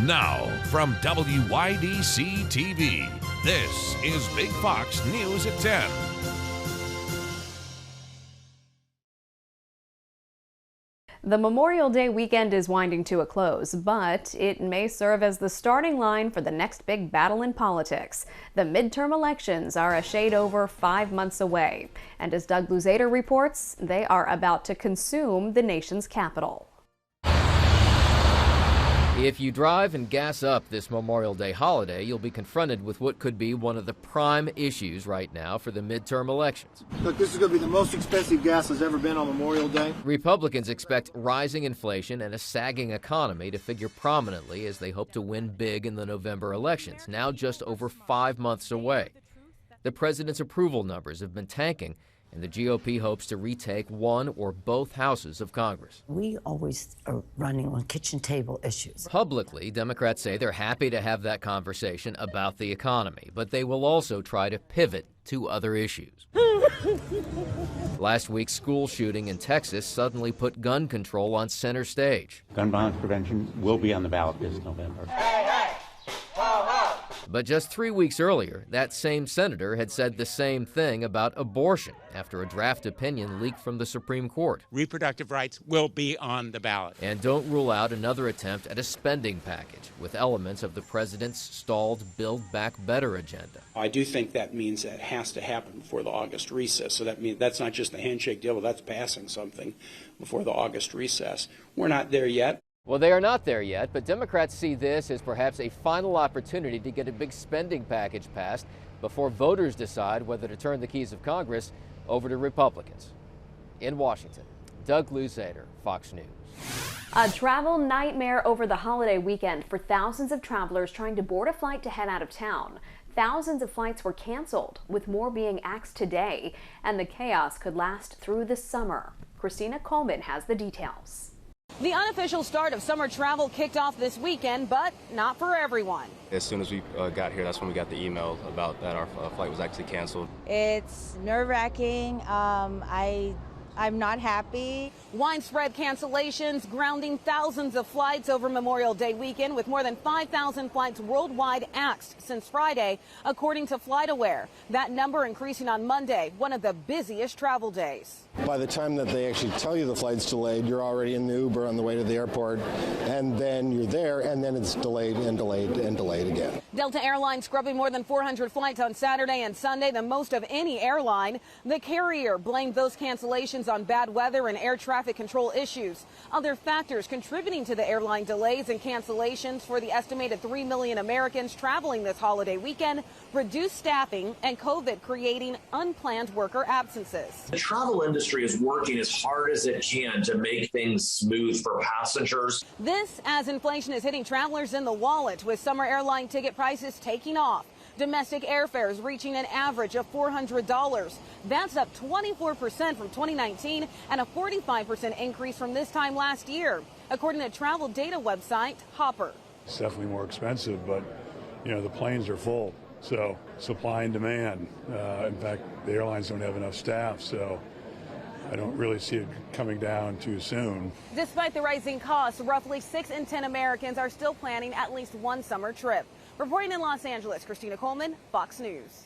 Now, from WYDC TV, this is Big Fox News at 10. The Memorial Day weekend is winding to a close, but it may serve as the starting line for the next big battle in politics. The midterm elections are a shade over 5 months away, and as Doug Luzader reports, they are about to consume the nation's capital. If you drive and gas up this Memorial Day holiday, you'll be confronted with what could be one of the prime issues right now for the midterm elections. Look, this is going to be the most expensive gas that's ever been on Memorial Day. Republicans expect rising inflation and a sagging economy to figure prominently as they hope to win big in the November elections, now just over 5 months away. The president's approval numbers have been tanking, and the GOP hopes to retake one or both houses of Congress. We always are running on kitchen table issues. Publicly, Democrats say they're happy to have that conversation about the economy, but they will also try to pivot to other issues. Last week's school shooting in Texas suddenly put gun control on center stage. Gun violence prevention will be on the ballot this November. But just 3 weeks earlier, that same senator had said the same thing about abortion after a draft opinion leaked from the Supreme Court. Reproductive rights will be on the ballot. And don't rule out another attempt at a spending package with elements of the president's stalled Build Back Better agenda. I do think that means that has to happen before the August recess. So that means that's not just a handshake deal, but that's passing something before the August recess. We're not there yet. Well, they are not there yet, but Democrats see this as perhaps a final opportunity to get a big spending package passed before voters decide whether to turn the keys of Congress over to Republicans. In Washington, Doug Luzader, Fox News. A travel nightmare over the holiday weekend for thousands of travelers trying to board a flight to head out of town. Thousands of flights were canceled, with more being axed today, and the chaos could last through the summer. Christina Coleman has the details. The unofficial start of summer travel kicked off this weekend, but not for everyone. As soon as we got here, that's when we got the email about that our flight was actually canceled. It's nerve-wracking. I'm not happy. Widespread cancellations, grounding thousands of flights over Memorial Day weekend, with more than 5,000 flights worldwide axed since Friday, according to FlightAware. That number increasing on Monday, one of the busiest travel days. By the time that they actually tell you the flight's delayed, you're already in the Uber on the way to the airport, and then you're there, and then it's delayed and delayed and delayed again. Delta Airlines scrubbing more than 400 flights on Saturday and Sunday, the most of any airline. The carrier blamed those cancellations on bad weather and air traffic control issues. Other factors contributing to the airline delays and cancellations for the estimated 3 million Americans traveling this holiday weekend: reduced staffing and COVID creating unplanned worker absences. The travel industry is working as hard as it can to make things smooth for passengers. This as inflation is hitting travelers in the wallet, with summer airline ticket prices taking off. Domestic airfares reaching an average of $400. That's up 24% from 2019 and a 45% increase from this time last year, according to travel data website Hopper. It's definitely more expensive, but the planes are full, so supply and demand. In fact, the airlines don't have enough staff, so I don't really see it coming down too soon. Despite the rising costs, roughly 6 in 10 Americans are still planning at least one summer trip. Reporting in Los Angeles, Christina Coleman, Fox News.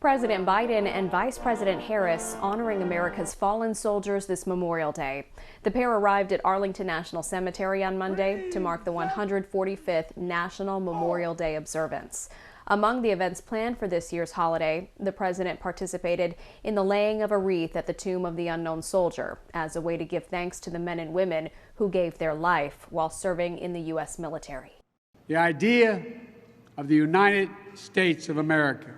President Biden and Vice President Harris honoring America's fallen soldiers this Memorial Day. The pair arrived at Arlington National Cemetery on Monday to mark the 145th National Memorial Day observance. Among the events planned for this year's holiday, the president participated in the laying of a wreath at the tomb of the unknown soldier as a way to give thanks to the men and women who gave their life while serving in the U.S. military. The idea of the United States of America.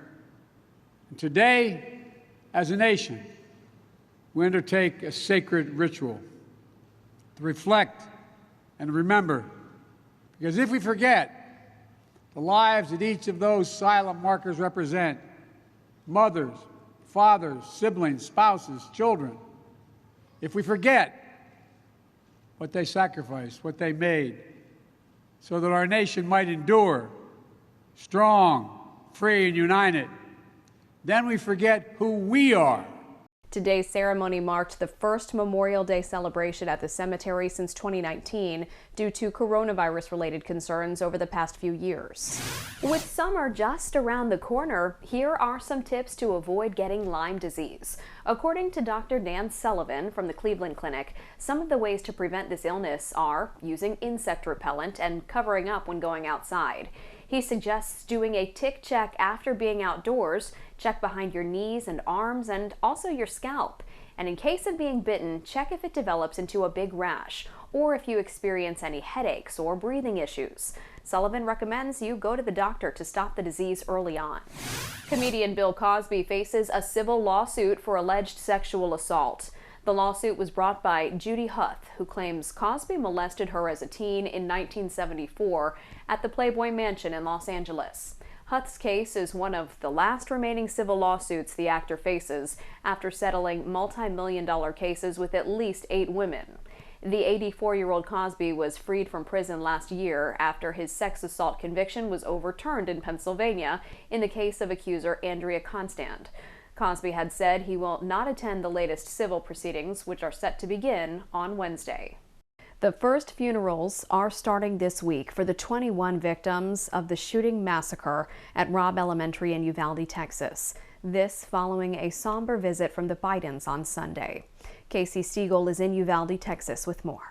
And today, as a nation, we undertake a sacred ritual to reflect and remember, because if we forget the lives that each of those silent markers represent, mothers, fathers, siblings, spouses, children, if we forget what they sacrificed, what they made, so that our nation might endure strong, free, and united, then we forget who we are. Today's ceremony marked the first Memorial Day celebration at the cemetery since 2019 due to coronavirus-related concerns over the past few years. With summer just around the corner, here are some tips to avoid getting Lyme disease. According to Dr. Dan Sullivan from the Cleveland Clinic, some of the ways to prevent this illness are using insect repellent and covering up when going outside. He suggests doing a tick check after being outdoors, check behind your knees and arms and also your scalp. And in case of being bitten, check if it develops into a big rash or if you experience any headaches or breathing issues. Sullivan recommends you go to the doctor to stop the disease early on. Comedian Bill Cosby faces a civil lawsuit for alleged sexual assault. The lawsuit was brought by Judy Huth, who claims Cosby molested her as a teen in 1974 at the Playboy Mansion in Los Angeles. Huth's case is one of the last remaining civil lawsuits the actor faces after settling multi-million-dollar cases with at least 8 women. The 84-year-old Cosby was freed from prison last year after his sex assault conviction was overturned in Pennsylvania in the case of accuser Andrea Constand. Cosby had said he will not attend the latest civil proceedings, which are set to begin on Wednesday. The first funerals are starting this week for the 21 victims of the shooting massacre at Robb Elementary in Uvalde, Texas. This following a somber visit from the Bidens on Sunday. Casey Stiegel is in Uvalde, Texas with more.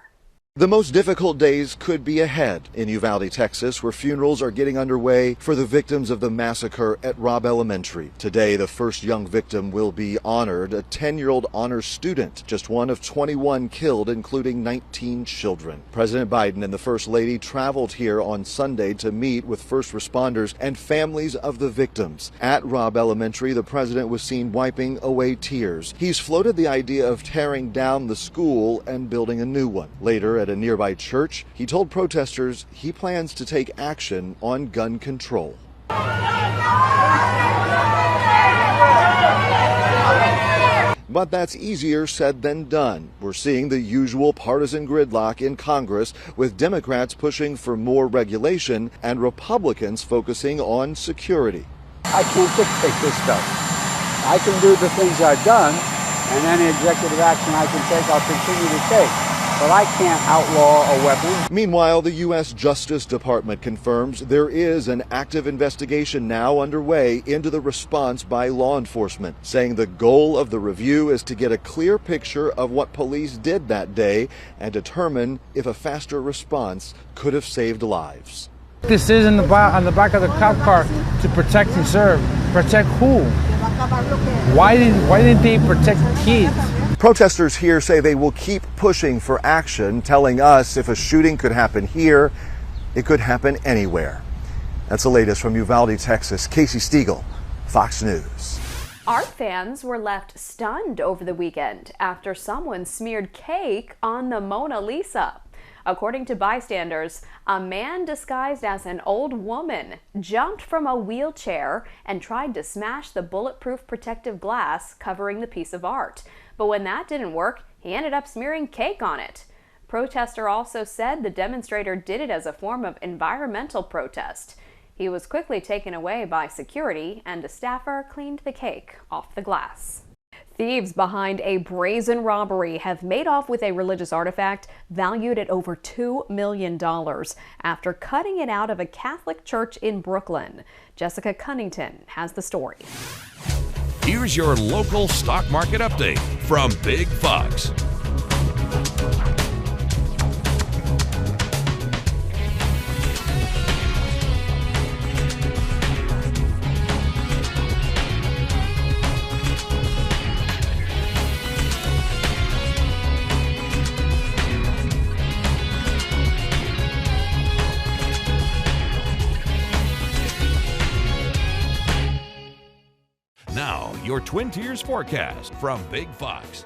The most difficult days could be ahead in Uvalde, Texas, where funerals are getting underway for the victims of the massacre at Robb Elementary. Today, the first young victim will be honored, a 10-year-old honors student, just one of 21 killed, including 19 children. President Biden and the First Lady traveled here on Sunday to meet with first responders and families of the victims. At Robb Elementary, the president was seen wiping away tears. He's floated the idea of tearing down the school and building a new one. Later, at a nearby church, he told protesters he plans to take action on gun control. But that's easier said than done. We're seeing the usual partisan gridlock in Congress, with Democrats pushing for more regulation and Republicans focusing on security. I can't dictate this stuff. I can do the things I've done, and any executive action I can take, I'll continue to take. But I can't outlaw a weapon. Meanwhile, the U.S. Justice Department confirms there is an active investigation now underway into the response by law enforcement, saying the goal of the review is to get a clear picture of what police did that day and determine if a faster response could have saved lives. This is on the back of the cop car to protect and serve. Protect who? Why didn't they protect kids? Protesters here say they will keep pushing for action, telling us if a shooting could happen here, it could happen anywhere. That's the latest from Uvalde, Texas. Casey Stiegel, Fox News. Art fans were left stunned over the weekend after someone smeared cake on the Mona Lisa. According to bystanders, a man disguised as an old woman jumped from a wheelchair and tried to smash the bulletproof protective glass covering the piece of art. But when that didn't work, he ended up smearing cake on it. Protester also said the demonstrator did it as a form of environmental protest. He was quickly taken away by security, and a staffer cleaned the cake off the glass. Thieves behind a brazen robbery have made off with a religious artifact valued at over $2 million after cutting it out of a Catholic church in Brooklyn. Jessica Cunnington has the story. Here's your local stock market update from Big Fox. Your Twin Tiers forecast from Big Fox.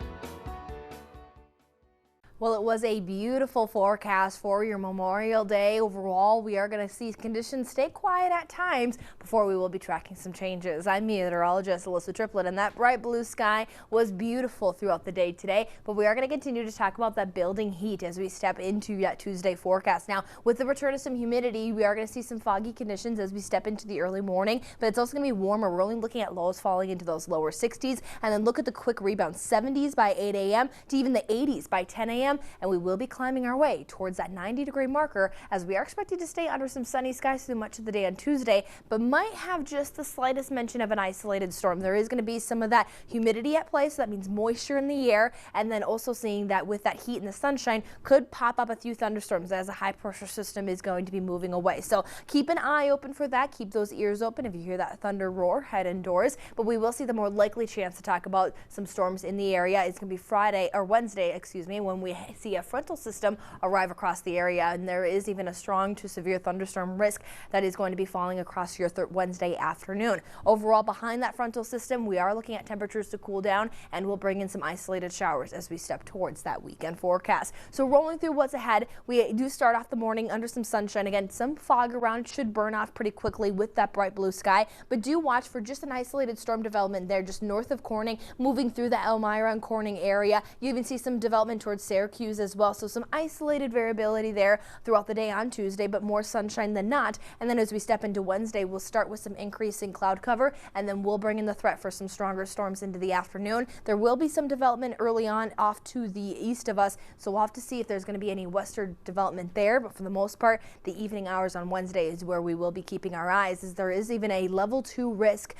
Well, it was a beautiful forecast for your Memorial Day. Overall, we are going to see conditions stay quiet at times before we will be tracking some changes. I'm meteorologist Alyssa Triplett, and that bright blue sky was beautiful throughout the day today. But we are going to continue to talk about that building heat as we step into that Tuesday forecast. Now, with the return of some humidity, we are going to see some foggy conditions as we step into the early morning, but it's also going to be warmer. We're only looking at lows falling into those lower 60s, and then look at the quick rebound, 70s by 8 a.m. to even the 80s by 10 a.m. and we will be climbing our way towards that 90-degree marker as we are expected to stay under some sunny skies through much of the day on Tuesday, but might have just the slightest mention of an isolated storm. There is going to be some of that humidity at play, so that means moisture in the air, and then also seeing that with that heat and the sunshine could pop up a few thunderstorms as a high pressure system is going to be moving away. So keep an eye open for that. Keep those ears open. If you hear that thunder roar, head indoors. But we will see the more likely chance to talk about some storms in the area. It's going to be Wednesday, when we see a frontal system arrive across the area, and there is even a strong to severe thunderstorm risk that is going to be falling across your Wednesday afternoon. Overall, behind that frontal system, we are looking at temperatures to cool down, and we'll bring in some isolated showers as we step towards that weekend forecast. So rolling through what's ahead, we do start off the morning under some sunshine. Again, some fog around, should burn off pretty quickly with that bright blue sky, but do watch for just an isolated storm development there just north of Corning, moving through the Elmira and Corning area. You even see some development towards Syracuse as well, so some isolated variability there throughout the day on Tuesday, but more sunshine than not. And then as we step into Wednesday, we'll start with some increasing cloud cover, and then we'll bring in the threat for some stronger storms into the afternoon. There will be some development early on off to the east of us, so we'll have to see if there's going to be any western development there, but for the most part, the evening hours on Wednesday is where we will be keeping our eyes, as there is even a level 2 risk,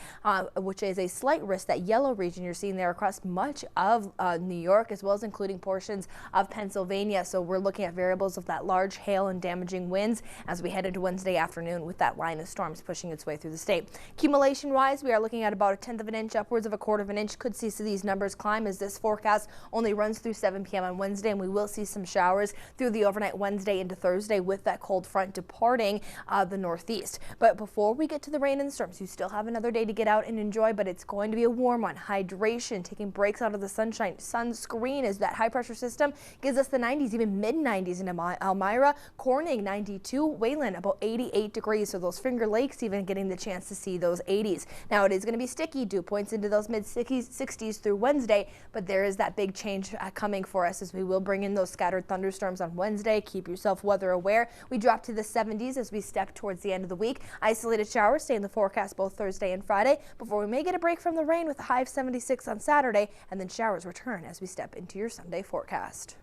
which is a slight risk, that yellow region you're seeing there across much of New York, as well as including portions of Pennsylvania. So we're looking at variables of that large hail and damaging winds as we head into Wednesday afternoon with that line of storms pushing its way through the state. Accumulation wise, we are looking at about 1/10 of an inch, upwards of 1/4 of an inch. Could see these numbers climb as this forecast only runs through 7 p.m. on Wednesday, and we will see some showers through the overnight Wednesday into Thursday with that cold front departing the northeast. But before we get to the rain and storms, you still have another day to get out and enjoy, but it's going to be a warm one. Hydration, taking breaks out of the sunshine. Sunscreen, as that high pressure system gives us the 90s, even mid-90s in Elmira. Corning 92, Wayland about 88 degrees, so those Finger Lakes even getting the chance to see those 80s. Now it is going to be sticky, dew points into those mid-60s through Wednesday, but there is that big change coming for us as we will bring in those scattered thunderstorms on Wednesday. Keep yourself weather aware. We drop to the 70s as we step towards the end of the week. Isolated showers stay in the forecast both Thursday and Friday before we may get a break from the rain with a high of 76 on Saturday, and then showers return as we step into your Sunday forecast.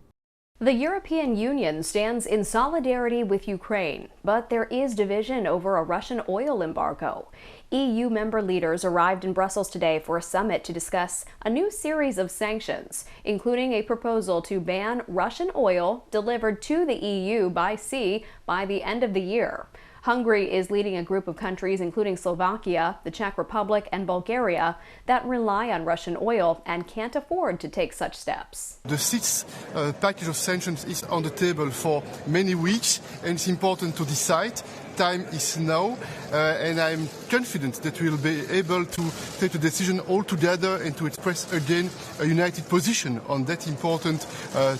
The European Union stands in solidarity with Ukraine, but there is division over a Russian oil embargo. EU member leaders arrived in Brussels today for a summit to discuss a new series of sanctions, including a proposal to ban Russian oil delivered to the EU by sea by the end of the year. Hungary is leading a group of countries, including Slovakia, the Czech Republic, and Bulgaria, that rely on Russian oil and can't afford to take such steps. The sixth package of sanctions is on the table for many weeks, and it's important to decide. Time is now, and I'm confident that we'll be able to take a decision all together and to express again a united position on that important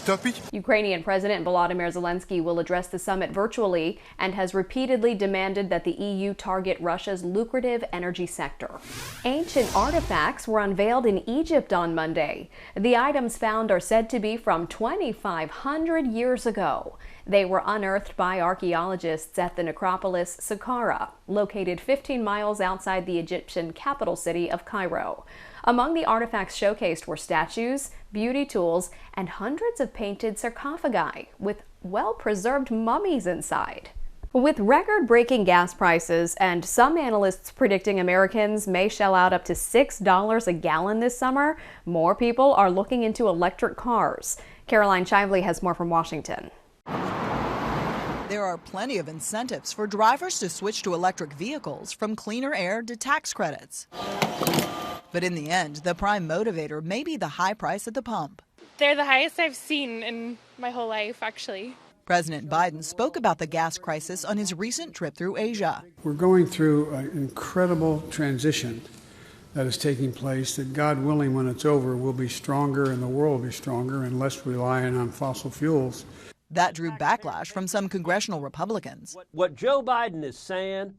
topic. Ukrainian President Volodymyr Zelensky will address the summit virtually and has repeatedly demanded that the EU target Russia's lucrative energy sector. Ancient artifacts were unveiled in Egypt on Monday. The items found are said to be from 2,500 years ago. They were unearthed by archaeologists at the necropolis Saqqara, located 15 miles outside the Egyptian capital city of Cairo. Among the artifacts showcased were statues, beauty tools, and hundreds of painted sarcophagi with well-preserved mummies inside. With record-breaking gas prices and some analysts predicting Americans may shell out up to $6 a gallon this summer, more people are looking into electric cars. Caroline Shively has more from Washington. There are plenty of incentives for drivers to switch to electric vehicles, from cleaner air to tax credits. But in the end, the prime motivator may be the high price at the pump. They're the highest I've seen in my whole life, actually. President Biden spoke about the gas crisis on his recent trip through Asia. We're going through an incredible transition that is taking place, that God willing, when it's over, we'll be stronger and the world will be stronger and less reliant on fossil fuels. That drew backlash from some congressional Republicans. What Joe Biden is saying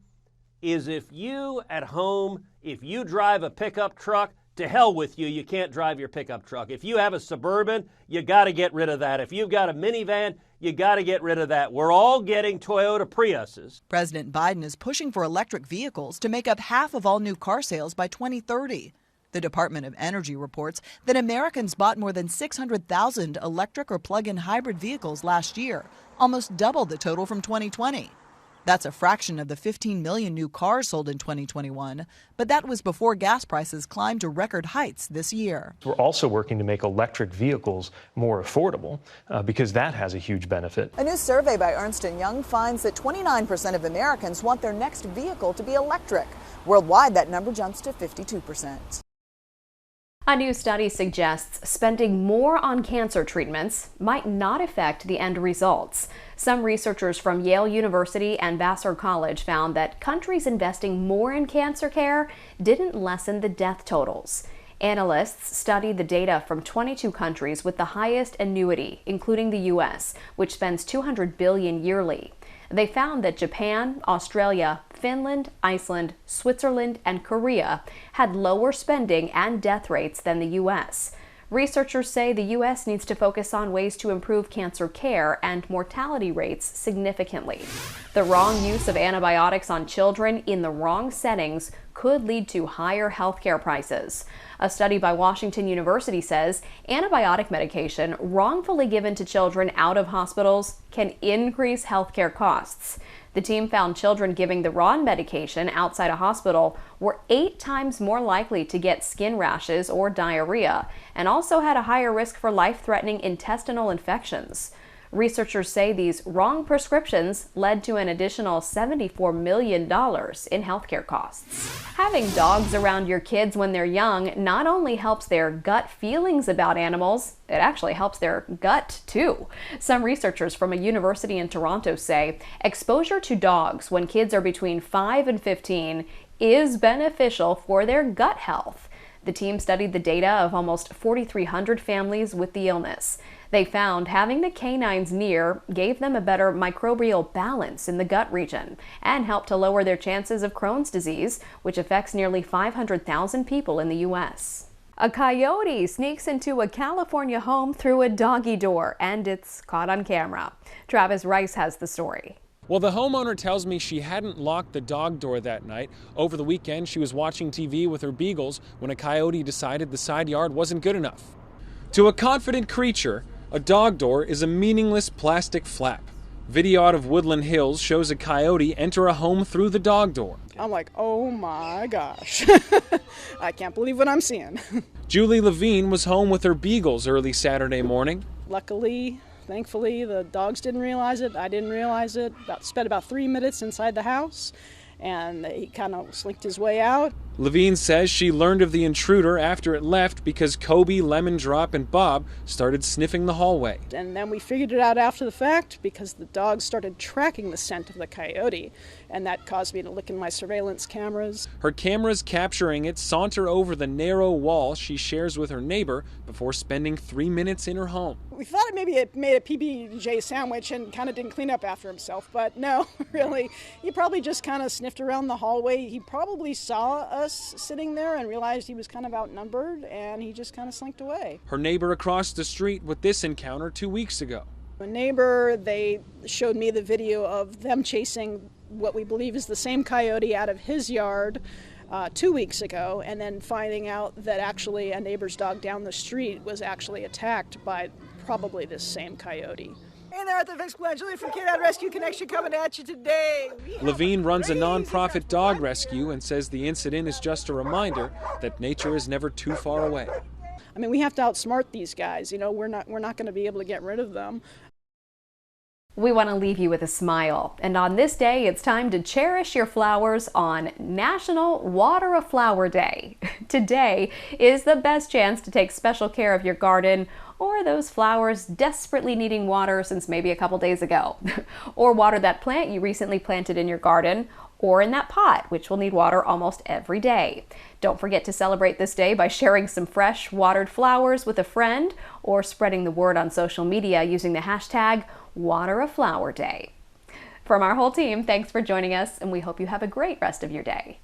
is if you at home, if you drive a pickup truck, to hell with you, you can't drive your pickup truck. If you have a Suburban, you got to get rid of that. If you've got a minivan, you got to get rid of that. We're all getting Toyota Priuses. President Biden is pushing for electric vehicles to make up half of all new car sales by 2030. The Department of Energy reports that Americans bought more than 600,000 electric or plug-in hybrid vehicles last year, almost double the total from 2020. That's a fraction of the 15 million new cars sold in 2021, but that was before gas prices climbed to record heights this year. We're also working to make electric vehicles more affordable because that has a huge benefit. A new survey by Ernst & Young finds that 29% of Americans want their next vehicle to be electric. Worldwide, that number jumps to 52%. A new study suggests spending more on cancer treatments might not affect the end results. Some researchers from Yale University and Vassar College found that countries investing more in cancer care didn't lessen the death totals. Analysts studied the data from 22 countries with the highest annuity, including the U.S., which spends $200 billion yearly. They found that Japan, Australia, Finland, Iceland, Switzerland, and Korea had lower spending and death rates than the U.S. Researchers say the U.S. needs to focus on ways to improve cancer care and mortality rates significantly. The wrong use of antibiotics on children in the wrong settings could lead to higher healthcare prices. A study by Washington University says antibiotic medication wrongfully given to children out of hospitals can increase healthcare costs. The team found children giving the wrong medication outside a hospital were 8 times more likely to get skin rashes or diarrhea, and also had a higher risk for life-threatening intestinal infections. Researchers say these wrong prescriptions led to an additional $74 million in healthcare costs. Having dogs around your kids when they're young not only helps their gut feelings about animals, it actually helps their gut too. Some researchers from a university in Toronto say exposure to dogs when kids are between 5 and 15 is beneficial for their gut health. The team studied the data of almost 4,300 families with the illness. They found having the canines near gave them a better microbial balance in the gut region and helped to lower their chances of Crohn's disease, which affects nearly 500,000 people in the U.S. A coyote sneaks into a California home through a doggy door, and it's caught on camera. Travis Rice has the story. Well, the homeowner tells me she hadn't locked the dog door that night. Over the weekend, she was watching TV with her beagles when a coyote decided the side yard wasn't good enough. To a confident creature, a dog door is a meaningless plastic flap. Video out of Woodland Hills shows a coyote enter a home through the dog door. I'm like, oh my gosh. I can't believe what I'm seeing. Julie Levine was home with her beagles early Saturday morning. Luckily, thankfully, the dogs didn't realize it. I didn't realize it. Spent about 3 minutes inside the house, and he kind of slinked his way out. Levine says she learned of the intruder after it left because Kobe, Lemon Drop, and Bob started sniffing the hallway. And then we figured it out after the fact because the dogs started tracking the scent of the coyote, and that caused me to look in my surveillance cameras. Her cameras capturing it saunter over the narrow wall she shares with her neighbor before spending 3 minutes in her home. We thought maybe it made a PB&J sandwich and kind of didn't clean up after himself, but no, really. He probably just kind of sniffed around the hallway. He probably saw us sitting there and realized he was kind of outnumbered, and he just kind of slinked away. Her neighbor across the street with this encounter 2 weeks ago. A neighbor, they showed me the video of them chasing what we believe is the same coyote out of his yard 2 weeks ago, and then finding out that actually a neighbor's dog down the street was actually attacked by probably this same coyote. Hey there, at the Fix Plan, Julie from Canine Rescue Connection coming at you today. Levine runs a nonprofit dog rescue and says the incident is just a reminder that nature is never too far away. I mean, we have to outsmart these guys. You know, we're not going to be able to get rid of them. We want to leave you with a smile, and on this day it's time to cherish your flowers on National Water a Flower Day. Today is the best chance to take special care of your garden or those flowers desperately needing water since maybe a couple days ago. Or water that plant you recently planted in your garden, or in that pot, which will need water almost every day. Don't forget to celebrate this day by sharing some fresh watered flowers with a friend or spreading the word on social media using the hashtag #WaterAFlowerDay. From our whole team, thanks for joining us, and we hope you have a great rest of your day.